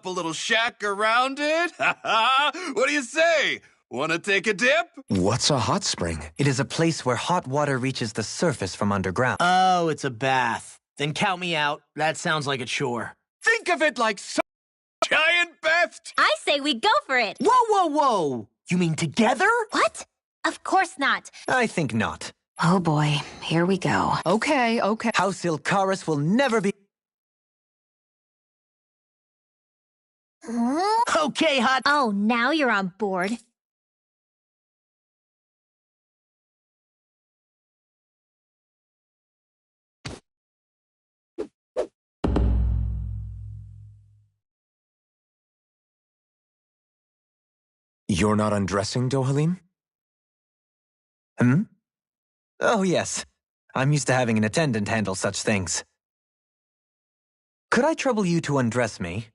up a little shack around it. What do you say? Want to take a dip? What's a hot spring? It is a place where hot water reaches the surface from underground. Oh, it's a bath. Then count me out. That sounds like a chore. Think of it like some giant bath. I say we go for it. Whoa, whoa, whoa! You mean together? What? Of course not. I think not. Oh boy, here we go. Okay. House Ilkaris will never be... Okay, hot. Oh, now you're on board. You're not undressing, Dohalim? Oh, yes. I'm used to having an attendant handle such things. Could I trouble you to undress me?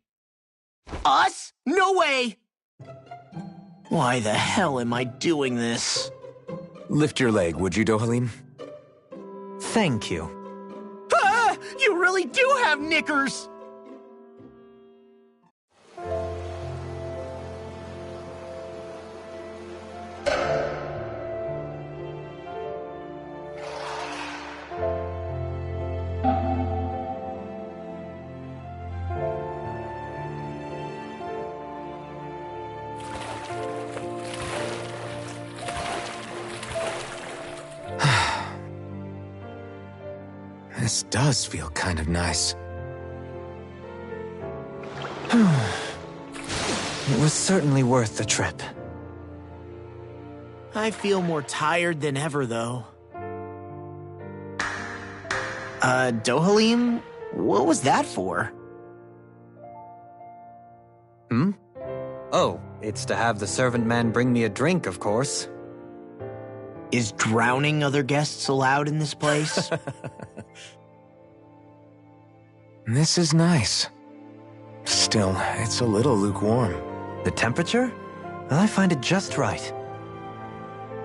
Us? No way! Why the hell am I doing this? Lift your leg, would you, Dohalim? Thank you. Ah! You really do have knickers! This does feel kind of nice. It was certainly worth the trip. I feel more tired than ever, though. Dohalim? What was that for? Oh, it's to have the servant man bring me a drink, of course. Is drowning other guests allowed in this place? This is nice. Still, it's a little lukewarm. The temperature? Well, I find it just right.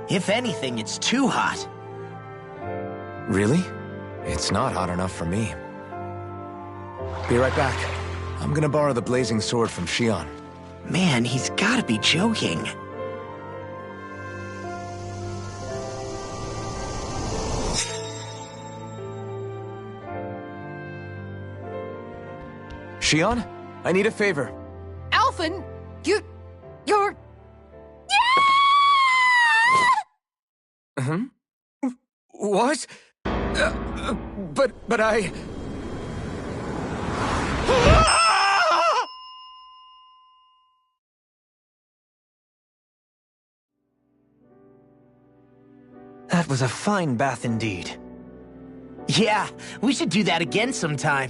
If anything, it's too hot. Really? It's not hot enough for me. Be right back. I'm gonna borrow the blazing sword from Shion. Man, he's gotta be joking. Shion, I need a favor. Alphen, you're... What? But I... That was a fine bath indeed. Yeah, we should do that again sometime.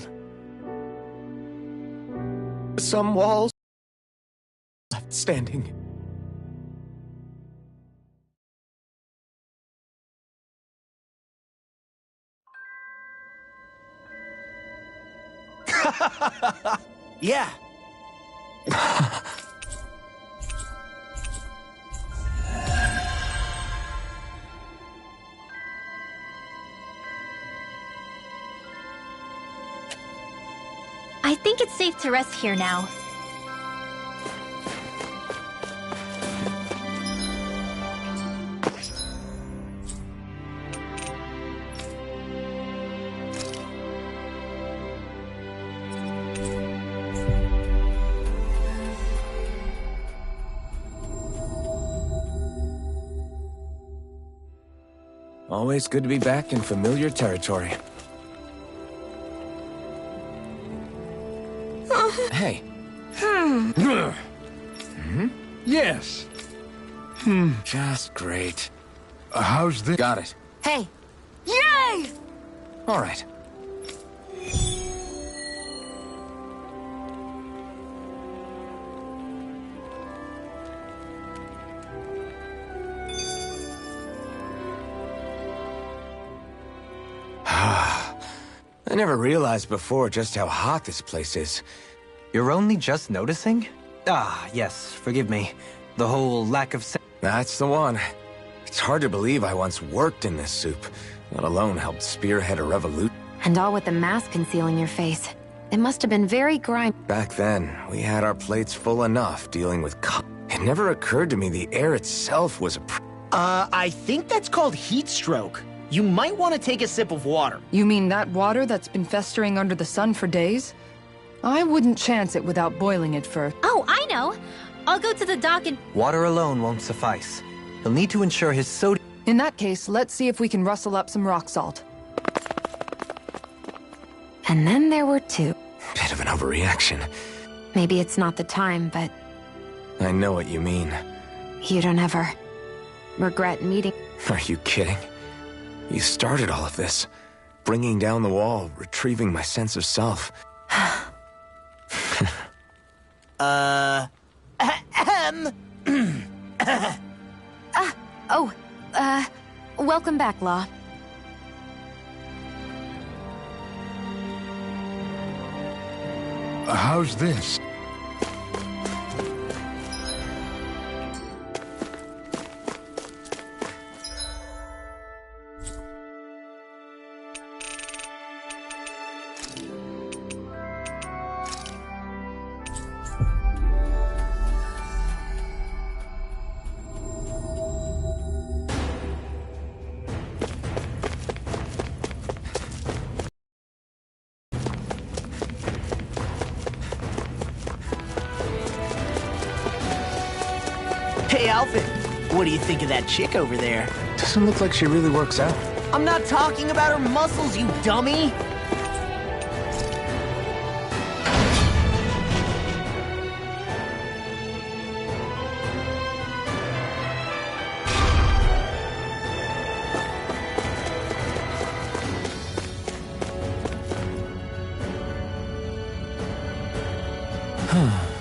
Some walls left standing. Yeah. I think it's safe to rest here now. Always good to be back in familiar territory. Hey. Yes. Just great. How's this? Got it. Hey. Yay! All right. I never realized before just how hot this place is. You're only just noticing? Ah, yes, forgive me. The whole lack of That's the one. It's hard to believe I once worked in this soup, let alone helped spearhead a revolution. And all with the mask concealing your face. It must have been very grimy. Back then, we had our plates full enough dealing with It never occurred to me the air itself was I think that's called heat stroke. You might want to take a sip of water. You mean that water that's been festering under the sun for days? I wouldn't chance it without boiling it first. Oh, I know. I'll go to the dock and... Water alone won't suffice. He'll need to ensure his sodium... In that case, let's see if we can rustle up some rock salt. And then there were two. Bit of an overreaction. Maybe it's not the time, but I know what you mean. you don't ever regret meeting. Are you kidding? You started all of this. Bringing down the wall, retrieving my sense of self. Welcome back, Law. How's this? Hey, Alfred. What do you think of that chick over there? Doesn't look like she really works out. I'm not talking about her muscles, you dummy!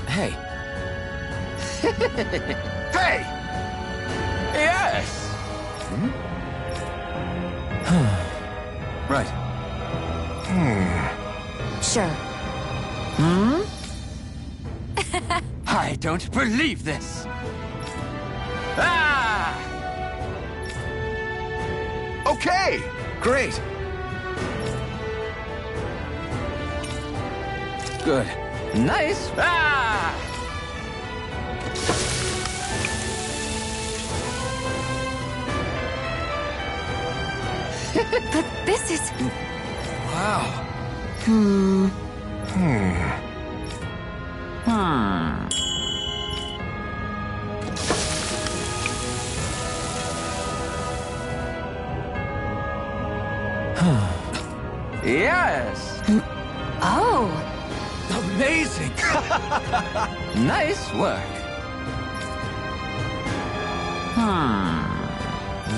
Hey. Hey! Yes! Right. Sure. I don't believe this! Ah! Okay! Great. Good. Nice! Ah! But this is... Wow. Yes! Oh! Amazing. Nice work.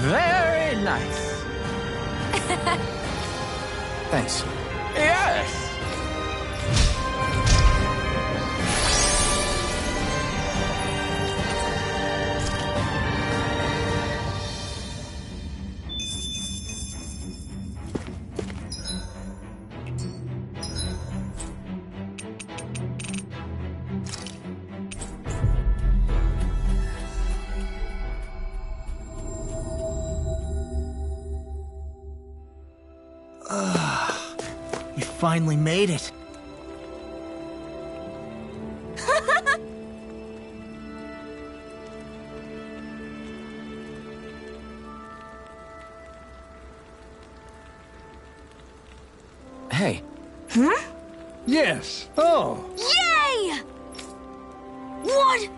Very nice. Thanks. Yes! We finally made it. Hey. Yes. Oh. Yay! What?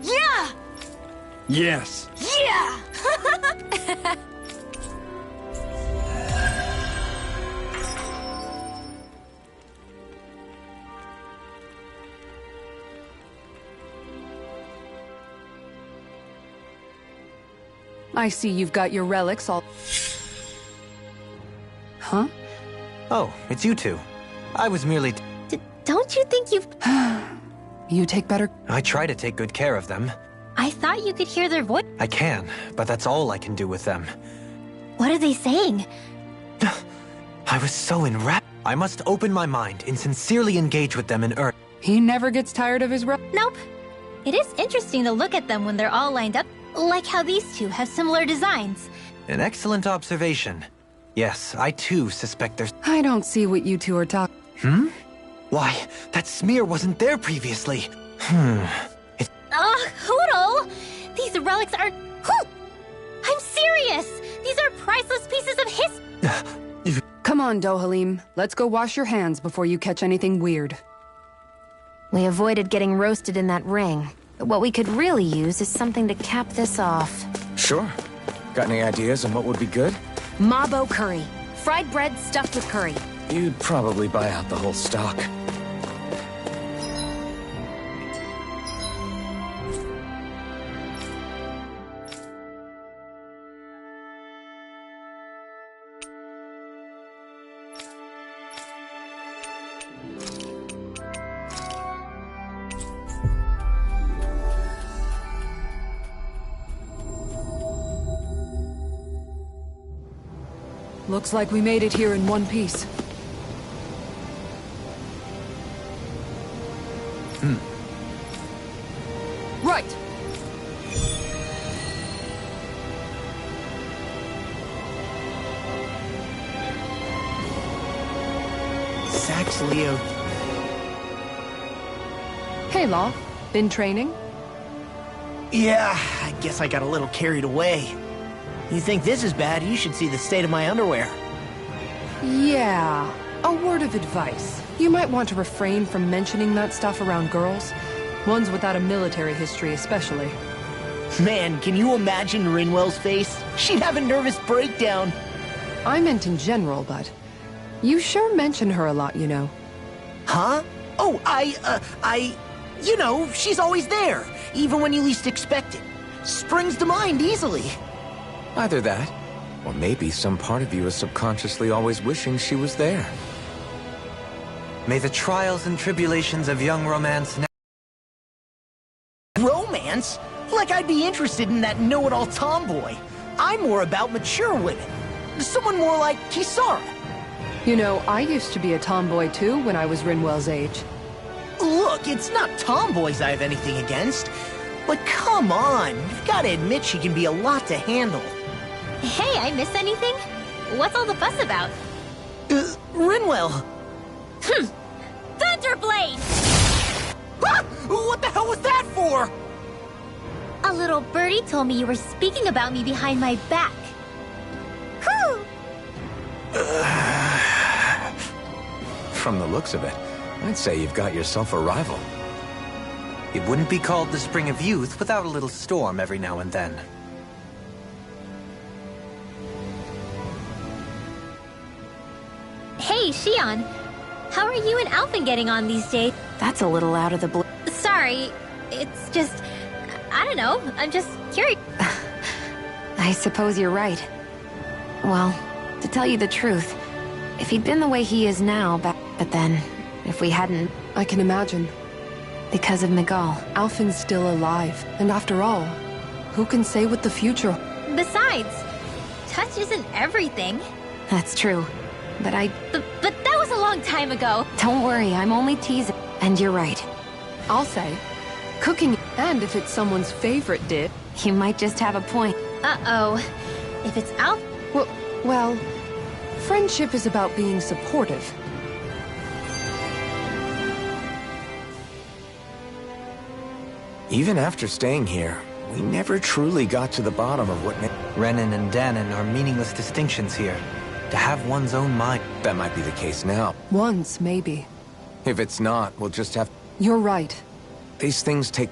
Yeah! Yes. Yeah! I see you've got your relics all... Huh? Oh, it's you two. I was merely... Don't you think you've... You take better... I try to take good care of them. I thought you could hear their voice. I can, but that's all I can do with them. What are they saying? I was so enraptured. I must open my mind and sincerely engage with them in earth. He never gets tired of his Nope. It is interesting to look at them when they're all lined up, like how these two have similar designs. An excellent observation. Yes, I too suspect there's... I don't see what you two are talking. Why, that smear wasn't there previously. Hoodle! These relics are... I'm serious! These are priceless pieces of history! Come on, Dohalim. Let's go wash your hands before you catch anything weird. We avoided getting roasted in that ring. But what we could really use is something to cap this off. Sure. Got any ideas on what would be good? Mabo curry. Fried bread stuffed with curry. You'd probably buy out the whole stock. Looks like we made it here in one piece. Right! Sax Leo. Hey, Law. Been training? Yeah, I guess I got a little carried away. You think this is bad, you should see the state of my underwear. Yeah. A word of advice. You might want to refrain from mentioning that stuff around girls. Ones without a military history especially. Man, can you imagine Rinwell's face? She'd have a nervous breakdown. I meant in general, but... You sure mention her a lot, you know. Huh? Oh, You know, she's always there, even when you least expect it. Springs to mind easily. Either that, or maybe some part of you is subconsciously always wishing she was there. May the trials and tribulations of young romance... Romance? Like I'd be interested in that know-it-all tomboy. I'm more about mature women. Someone more like Kisara. You know, I used to be a tomboy too when I was Rinwell's age. Look, it's not tomboys I have anything against. But come on, you've got to admit she can be a lot to handle. Hey, I miss anything? What's all the fuss about? Rinwell. Thunderblade! Ah! What the hell was that for? A little birdie told me you were speaking about me behind my back. Whew! From the looks of it, I'd say you've got yourself a rival. It wouldn't be called the Spring of Youth without a little storm every now and then. Hey, Shion. How are you and Alphen getting on these days? That's a little out of the blue. Sorry, it's just... I don't know, I'm just curious. I suppose you're right. Well, to tell you the truth, if he'd been the way he is now, but then, if we hadn't... I can imagine. Because of Miguel. Alphen's still alive, and after all, who can say what the future... Besides, touch isn't everything. That's true. But But that was a long time ago. Don't worry, I'm only teasing. And you're right. I'll say, cooking, and if it's someone's favorite dish... You might just have a point. Uh-oh. If it's Alphen... Well, friendship is about being supportive. Even after staying here, we never truly got to the bottom of what... Renan and Danon are meaningless distinctions here. To have one's own mind... That might be the case now. Once, maybe. If it's not, we'll just have... You're right. These things take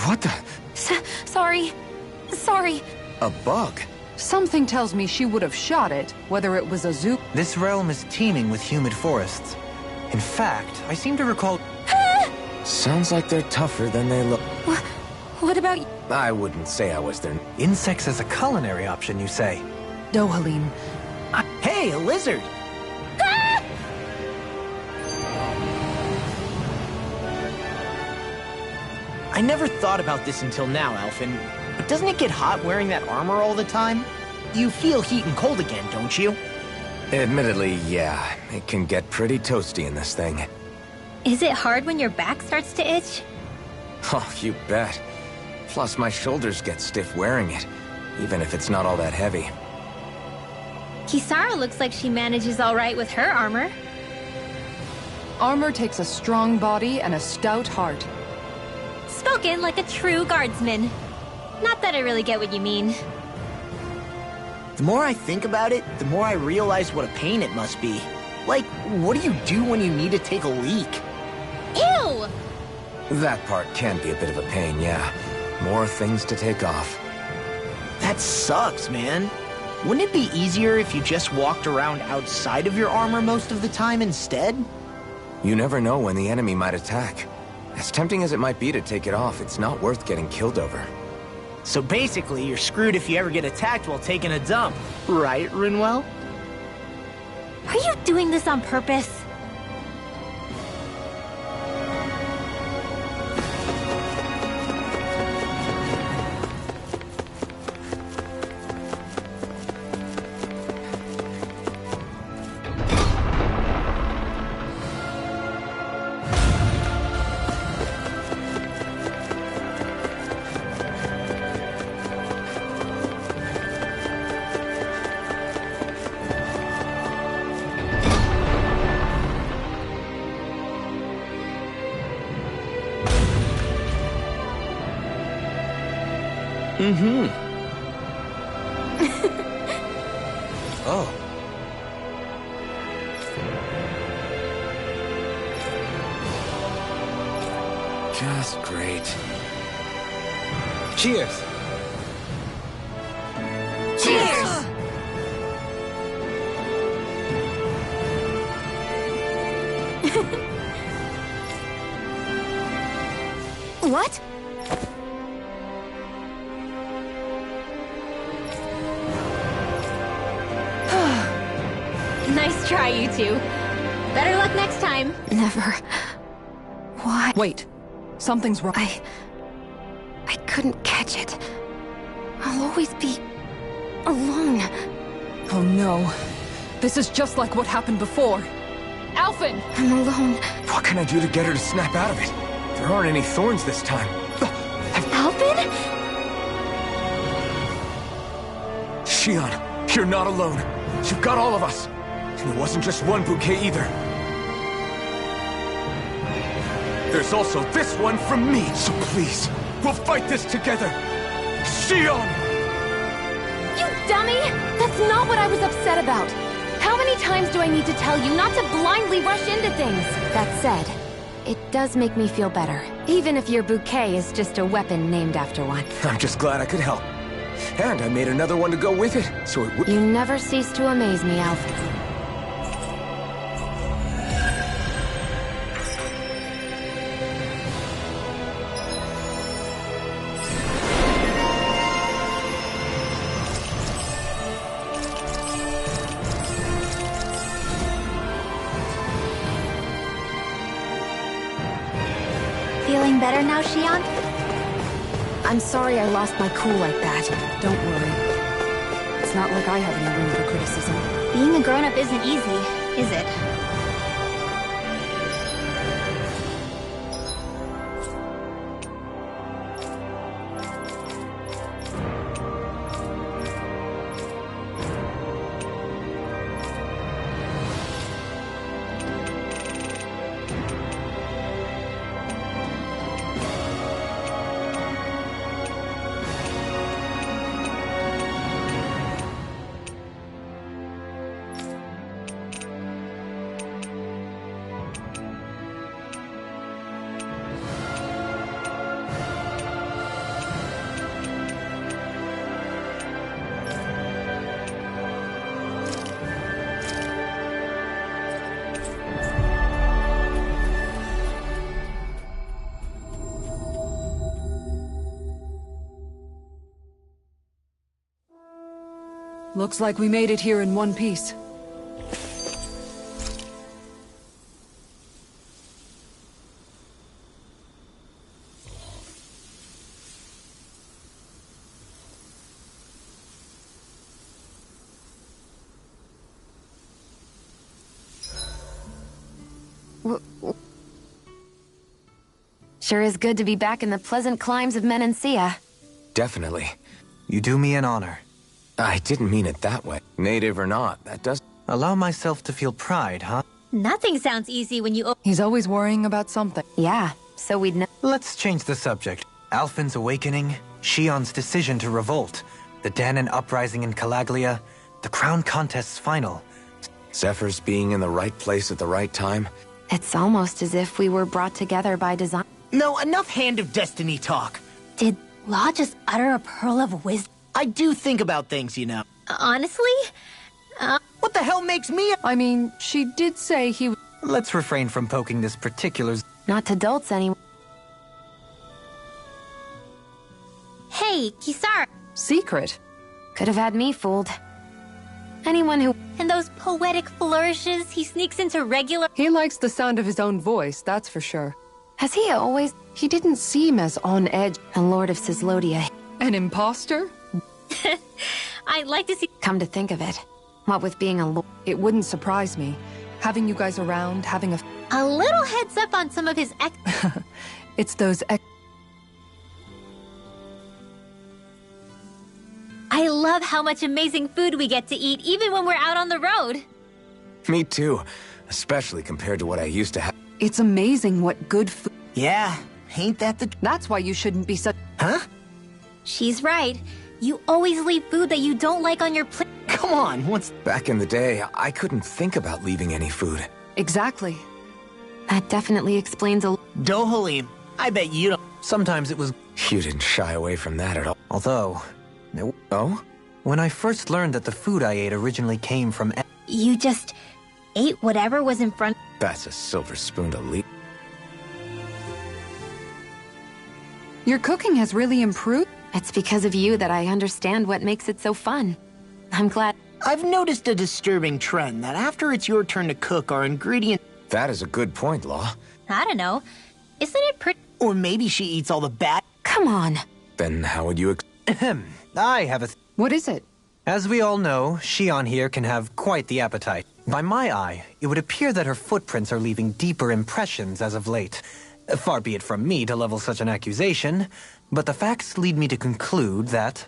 What the... Sorry. A bug? Something tells me she would have shot it, whether it was a zoo... This realm is teeming with humid forests. In fact, I seem to recall... Sounds like they're tougher than they look. What about you? I wouldn't say I was their... Insects as a culinary option, you say? Dohalim. Hey, a lizard! I never thought about this until now, Alphen. But doesn't it get hot wearing that armor all the time? You feel heat and cold again, don't you? Admittedly, yeah. It can get pretty toasty in this thing. Is it hard when your back starts to itch? Oh, you bet. Plus, my shoulders get stiff wearing it, even if it's not all that heavy. Kisara looks like she manages all right with her armor. Armor takes a strong body and a stout heart. Spoken like a true guardsman. Not that I really get what you mean. The more I think about it, the more I realize what a pain it must be. Like, what do you do when you need to take a leak? Ew! That part can be a bit of a pain, yeah. More things to take off. That sucks, man. Wouldn't it be easier if you just walked around outside of your armor most of the time instead? You never know when the enemy might attack. As tempting as it might be to take it off, it's not worth getting killed over. So basically, you're screwed if you ever get attacked while taking a dump. Right, Rinwell? Are you doing this on purpose? Mm-hmm. Oh. Just great. Cheers! Cheers! What? Nice try, you two. Better luck next time. Never. Why? Wait. Something's wrong. I couldn't catch it. I'll always be alone. Oh no. This is just like what happened before. Alphen! I'm alone. What can I do to get her to snap out of it? There aren't any thorns this time. Alphen? Shion, you're not alone. You've got all of us. And it wasn't just one bouquet either. There's also this one from me. So please, we'll fight this together. Shion! You dummy! That's not what I was upset about. How many times do I need to tell you not to blindly rush into things? That said, it does make me feel better. Even if your bouquet is just a weapon named after one. I'm just glad I could help. And I made another one to go with it, so it would... You never cease to amaze me, Alphen. Feeling better now, Shion? I'm sorry I lost my cool like that. Don't worry. It's not like I have any room for criticism. Being a grown-up isn't easy, is it? Looks like we made it here in one piece. Sure is good to be back in the pleasant climes of Menancia. Definitely. You do me an honor. I didn't mean it that way. Native or not, that does... Allow myself to feel pride, huh? Nothing sounds easy when you He's always worrying about something. Yeah, so we'd know. Let's change the subject. Alphen's awakening, Shion's decision to revolt, the Danon uprising in Calaglia, the Crown Contest's final. Zephyr's being in the right place at the right time. It's almost as if we were brought together by design. No, enough Hand of Destiny talk. Did Law just utter a pearl of wisdom? I do think about things, you know. Honestly? What the hell makes me... I mean, she did say he... Let's refrain from poking this particular... Not to dolts anymore. Hey, Kisar. Secret. Could have had me fooled. Anyone who... And those poetic flourishes he sneaks into regular... He likes the sound of his own voice, that's for sure. Has he always... He didn't seem as on edge. A Lord of Cislodia. An imposter? I'd like to see... Come to think of it. What with being a lord... It wouldn't surprise me. Having you guys around, having a... A little heads up on some of his It's those I love how much amazing food we get to eat, even when we're out on the road. Me too, especially compared to what I used to have. It's amazing what good food... Yeah, ain't that the... That's why you shouldn't be such... Huh? She's right. You always leave food that you don't like on your plate. Come on, what's... Back in the day, I couldn't think about leaving any food. Exactly. That definitely explains a... Dohalim, I bet you don't... Sometimes it was... You didn't shy away from that at all. Although... Oh? When I first learned that the food I ate originally came from... You just ate whatever was in front. That's a silver spoon to leap. Your cooking has really improved. It's because of you that I understand what makes it so fun. I'm glad... I've noticed a disturbing trend that after it's your turn to cook, our ingredient... That is a good point, Law. I don't know. Isn't it pretty? Or maybe she eats all the bad... Come on. Then how would you... Ahem. I have a... What is it? As we all know, Shion here can have quite the appetite. By my eye, it would appear that her footprints are leaving deeper impressions as of late. Far be it from me to level such an accusation, but the facts lead me to conclude that...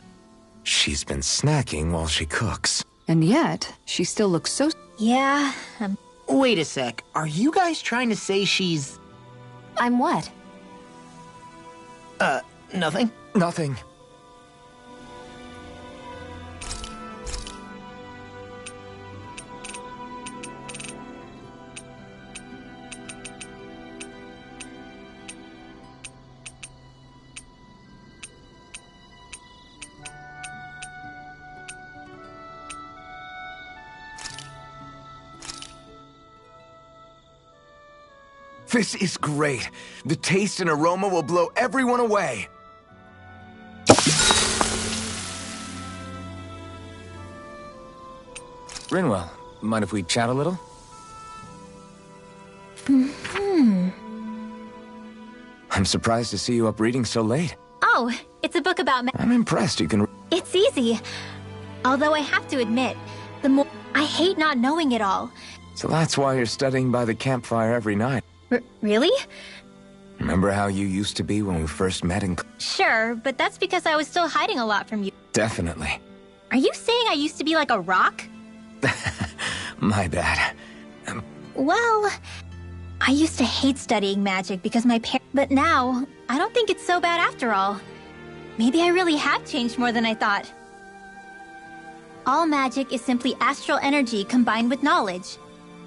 She's been snacking while she cooks. And yet, she still looks so... Yeah. Wait a sec, are you guys trying to say she's... I'm what? Nothing? Nothing. This is great. The taste and aroma will blow everyone away. Rinwell, mind if we chat a little? I'm surprised to see you up reading so late. Oh, it's a book about... I'm impressed you can... It's easy. Although I have to admit, the more... I hate not knowing it all. So that's why you're studying by the campfire every night. Really? Remember how you used to be when we first met in... Sure, but that's because I was still hiding a lot from you. Definitely. Are you saying I used to be like a rock? My bad. Well, I used to hate studying magic because my parents... But now, I don't think it's so bad after all. Maybe I really have changed more than I thought. All magic is simply astral energy combined with knowledge.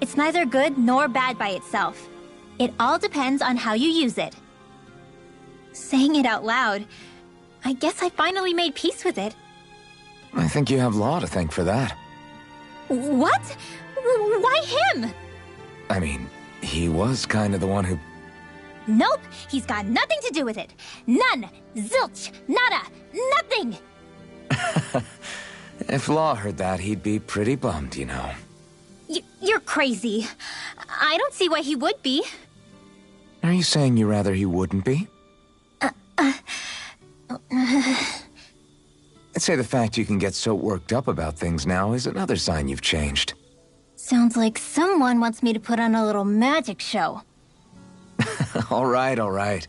It's neither good nor bad by itself. It all depends on how you use it. Saying it out loud, I guess I finally made peace with it. I think you have Law to thank for that. What? Why him? I mean, he was kind of the one who... Nope, he's got nothing to do with it. None. Zilch. Nada. Nothing. If Law heard that, he'd be pretty bummed, you know. You're crazy. I don't see why he would be. Are you saying you rather he wouldn't be? I'd say the fact you can get so worked up about things now is another sign you've changed. Sounds like someone wants me to put on a little magic show. All right, all right.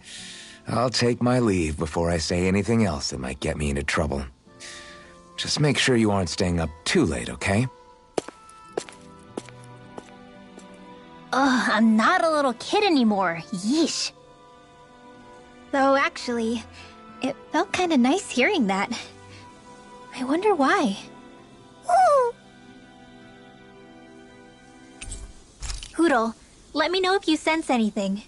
I'll take my leave before I say anything else that might get me into trouble. Just make sure you aren't staying up too late, okay? Ugh, I'm not a little kid anymore. Yeesh. Though, actually, it felt kinda nice hearing that. I wonder why. Ooh. Hoodle, let me know if you sense anything.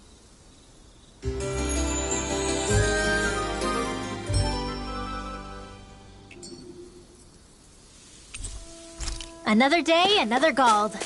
Another day, another Gald.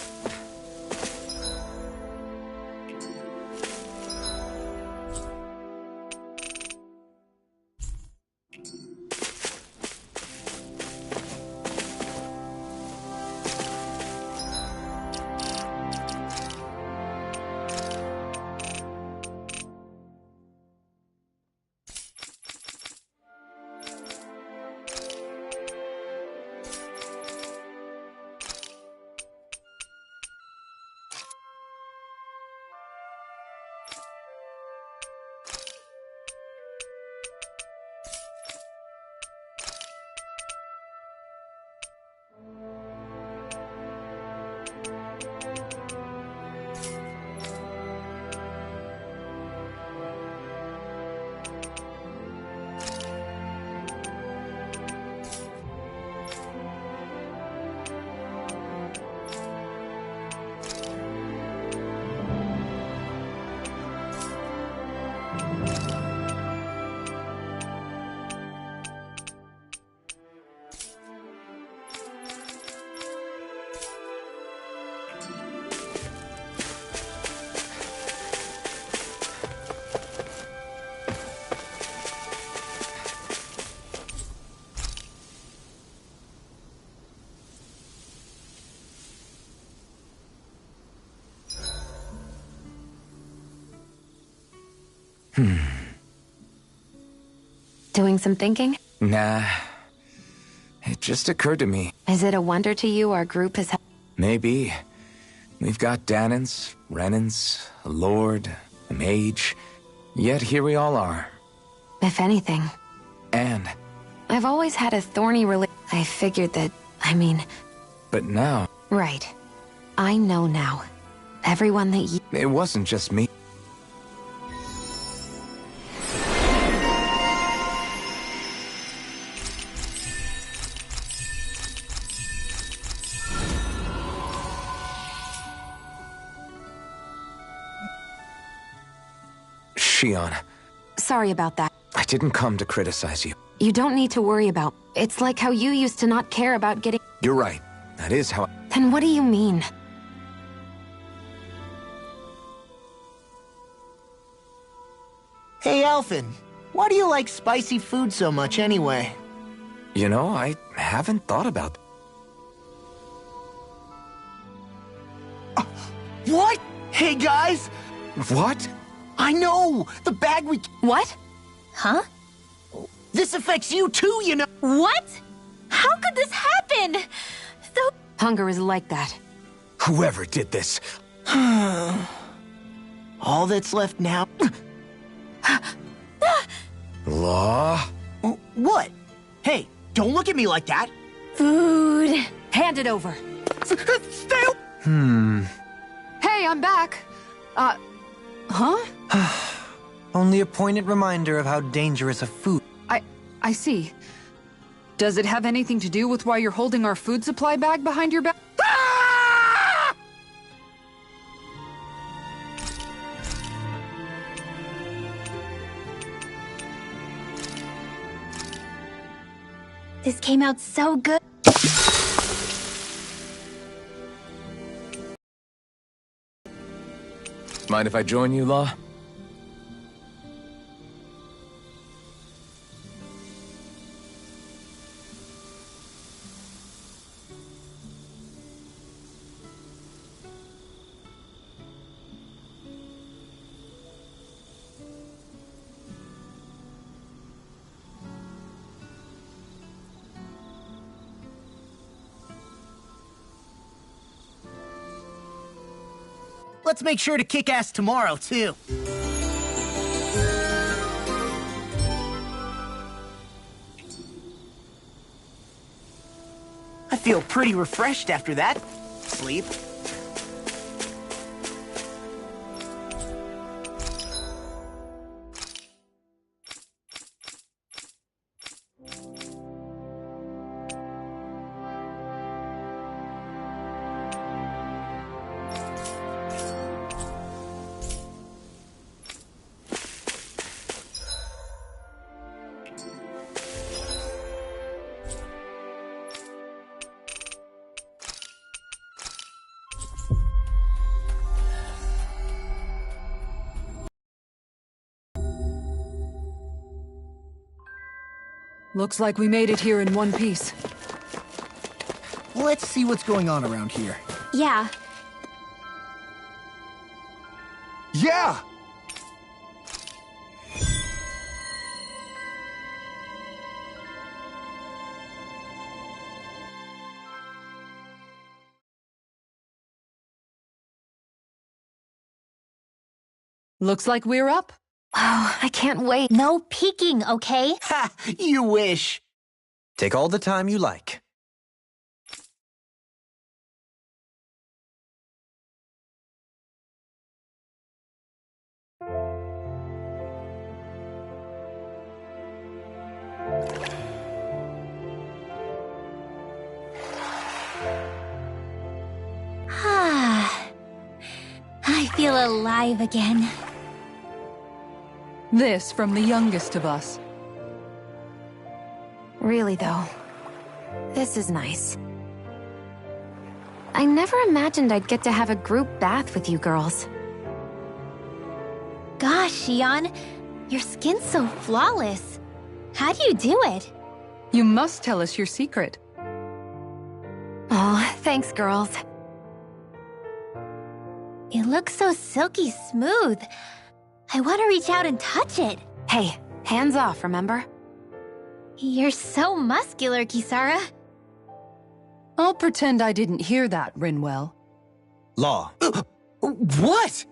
Doing some thinking? Nah. It just occurred to me. Is it a wonder to you our group has... Maybe. We've got Danans, Renans, a lord, a mage. Yet here we all are. If anything. And... I've always had a thorny I figured that... But now... Right. I know now. Everyone that you... It wasn't just me. Shion, Sorry about that. I didn't come to criticize you. You don't need to worry about... It's like how you used to not care about getting... You're right. That is how I... Then what do you mean? Hey, Alphen, why do you like spicy food so much anyway? You know, I haven't thought about... What? Hey, guys! What? I know! The bag we... What? Huh? This affects you too, you know! What? How could this happen? Hunger is like that. Whoever did this... All that's left now... Law? What? Hey, don't look at me like that! Food. Hand it over. Stay... Hey, I'm back. Huh? Only a poignant reminder of how dangerous a food... I see. Does it have anything to do with why you're holding our food supply bag behind your back? This came out so good. Mind if I join you, Law? Let's make sure to kick ass tomorrow, too. feel pretty refreshed after that sleep. Looks like we made it here in one piece. Let's see what's going on around here. Yeah. Yeah! Looks like we're up. Oh, I can't wait. No peeking, okay? Ha! You wish. Take all the time you like. I feel alive again. This from the youngest of us. Really, though. This is nice. I never imagined I'd get to have a group bath with you girls. Gosh, Xion, your skin's so flawless. How do you do it? You must tell us your secret. Oh, thanks, girls. It looks so silky smooth. I want to reach out and touch it. Hey, hands off, remember? You're so muscular, Kisara. I'll pretend I didn't hear that, Rinwell. Law. What?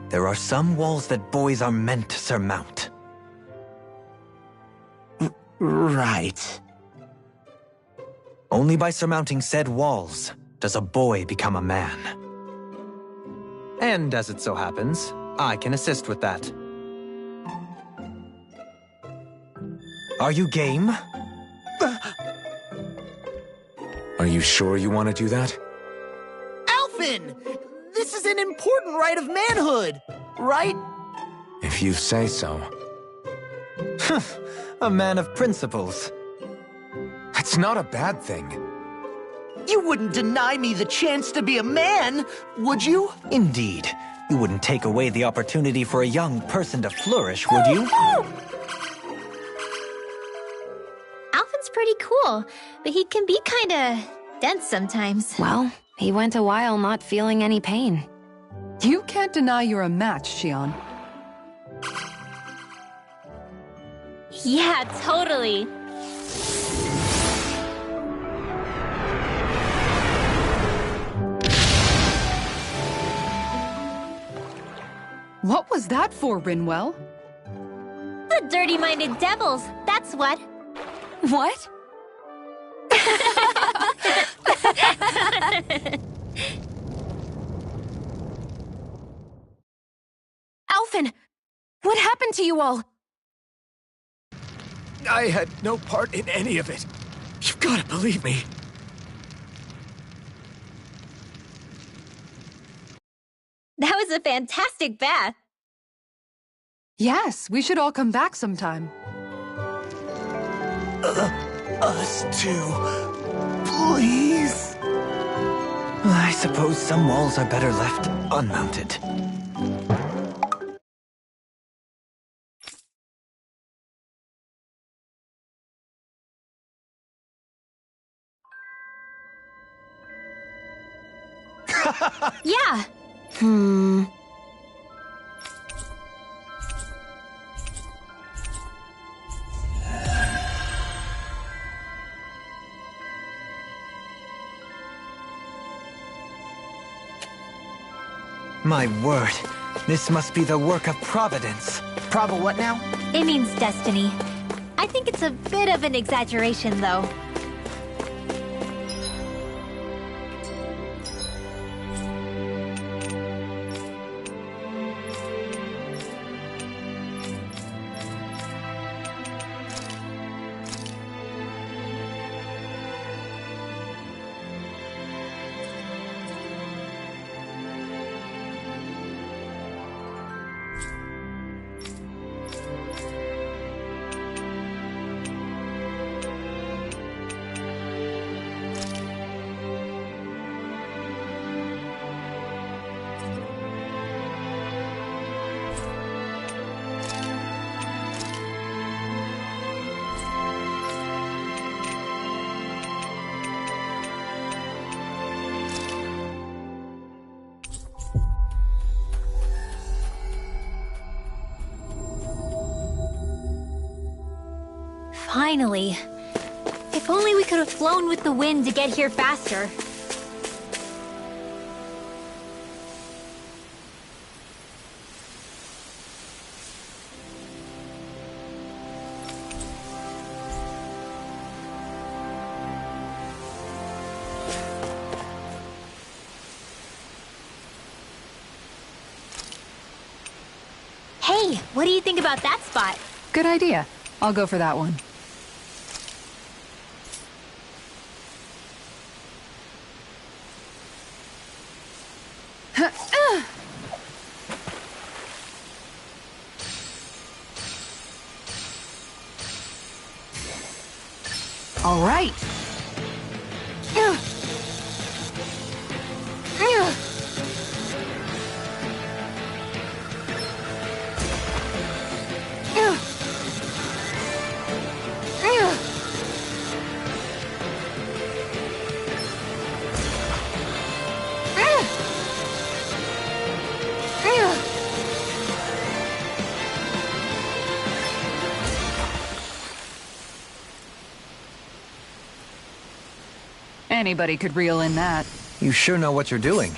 There are some walls that boys are meant to surmount. Right. Only by surmounting said walls does a boy become a man. And as it so happens, I can assist with that. Are you game? Are you sure you want to do that? Alphen! This is an important rite of manhood, right? If you say so. A man of principles. That's not a bad thing. You wouldn't deny me the chance to be a man, would you? Indeed. You wouldn't take away the opportunity for a young person to flourish, would you? Alphen's pretty cool, but he can be kinda dense sometimes. Well, he went a while not feeling any pain. You can't deny you're a match, Xion. Yeah, totally. What was that for, Rinwell? The dirty-minded devils, that's what. What? Alphen! What happened to you all? I had no part in any of it. You've got to believe me. That was a fantastic bath. Yes, we should all come back sometime. Us too. Please. I suppose some walls are better left unmounted. Yeah. My word, this must be the work of Providence. Proba what now? It means destiny. I think it's a bit of an exaggeration, though. Finally. If only we could have flown with the wind to get here faster. Hey, what do you think about that spot? Good idea. I'll go for that one. All right. Anybody could reel in that. You sure know what you're doing.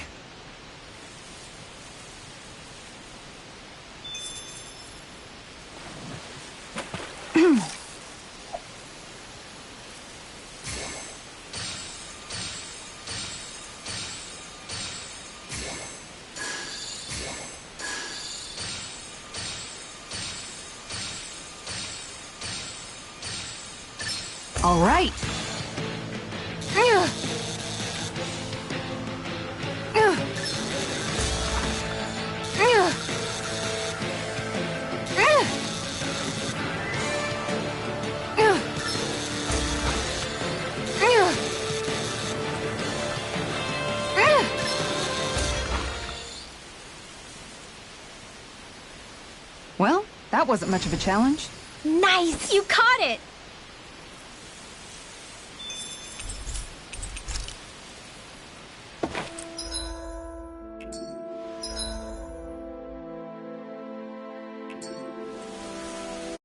All right. Well, that wasn't much of a challenge. Nice! You caught it!